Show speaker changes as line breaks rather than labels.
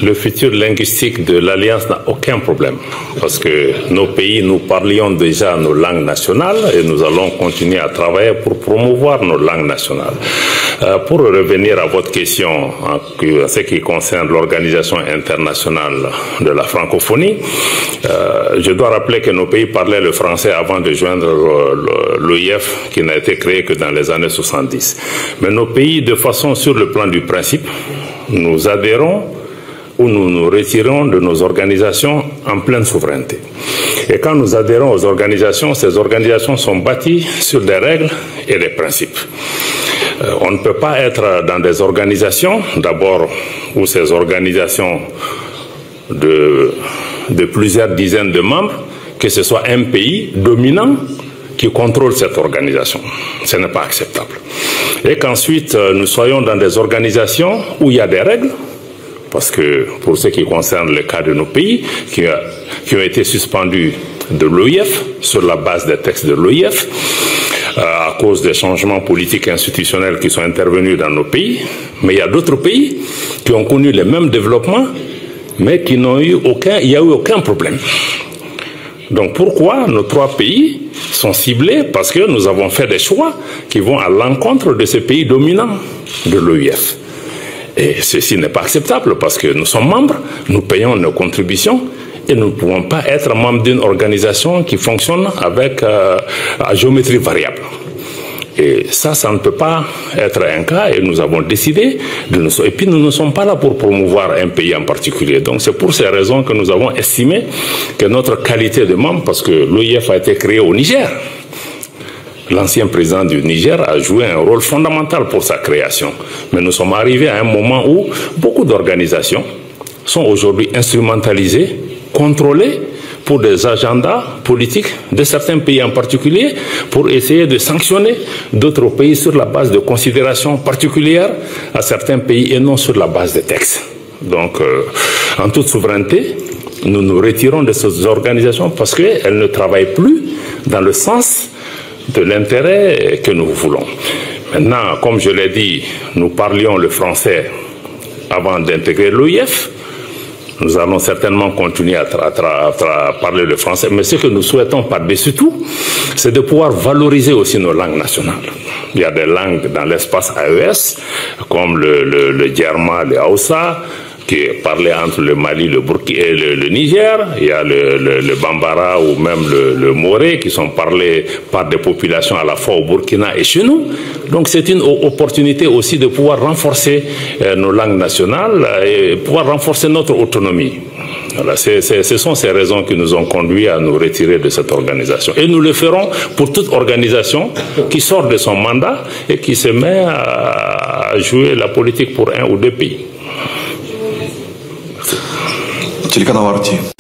Le futur linguistique de l'Alliance n'a aucun problème parce que nos pays, nous parlions déjà nos langues nationales et nous allons continuer à travailler pour promouvoir nos langues nationales. Pour revenir à votre question en ce qui concerne l'Organisation internationale de la francophonie, je dois rappeler que nos pays parlaient le français avant de joindre l'OIF qui n'a été créé que dans les années 70. Mais nos pays, de façon sur le plan du principe, nous adhérons ou nous nous retirons de nos organisations en pleine souveraineté. Et quand nous adhérons aux organisations, ces organisations sont bâties sur des règles et des principes. On ne peut pas être dans des organisations, d'abord, où ces organisations de plusieurs dizaines de membres, que ce soit un pays dominant qui contrôle cette organisation. Ce n'est pas acceptable. Et qu'ensuite, nous soyons dans des organisations où il y a des règles, parce que pour ce qui concerne le cas de nos pays, qui ont été suspendus de l'OIF, sur la base des textes de l'OIF, à cause des changements politiques et institutionnels qui sont intervenus dans nos pays, mais il y a d'autres pays qui ont connu les mêmes développements, mais qui n'ont eu il n'y a eu aucun problème. Donc pourquoi nos trois pays sont ciblés? Parce que nous avons fait des choix qui vont à l'encontre de ces pays dominants de l'OIF. Et ceci n'est pas acceptable parce que nous sommes membres, nous payons nos contributions et nous ne pouvons pas être membres d'une organisation qui fonctionne avec à géométrie variable. Et ça ne peut pas être un cas et nous avons décidé de nous... Et puis nous ne sommes pas là pour promouvoir un pays en particulier. Donc c'est pour ces raisons que nous avons estimé que notre qualité de membre, parce que l'OIF a été créé au Niger, l'ancien président du Niger a joué un rôle fondamental pour sa création. Mais nous sommes arrivés à un moment où beaucoup d'organisations sont aujourd'hui instrumentalisées, contrôlées pour des agendas politiques de certains pays en particulier, pour essayer de sanctionner d'autres pays sur la base de considérations particulières à certains pays et non sur la base des textes. Donc, en toute souveraineté, nous nous retirons de ces organisations parce qu'elles ne travaillent plus dans le sens de l'intérêt que nous voulons. Maintenant, comme je l'ai dit, nous parlions le français avant d'intégrer l'OIF. Nous allons certainement continuer à parler le français, mais ce que nous souhaitons par-dessus tout, c'est de pouvoir valoriser aussi nos langues nationales. Il y a des langues dans l'espace AES, comme le Djerma, le Hausa, qui est parlé entre le Mali, le Burkina et le Niger. Il y a le Bambara ou même le Moré qui sont parlés par des populations à la fois au Burkina et chez nous. Donc c'est une opportunité aussi de pouvoir renforcer nos langues nationales et pouvoir renforcer notre autonomie. Voilà, ce sont ces raisons qui nous ont conduits à nous retirer de cette organisation. Et nous le ferons pour toute organisation qui sort de son mandat et qui se met à jouer la politique pour un ou deux pays.
Телеканал RT.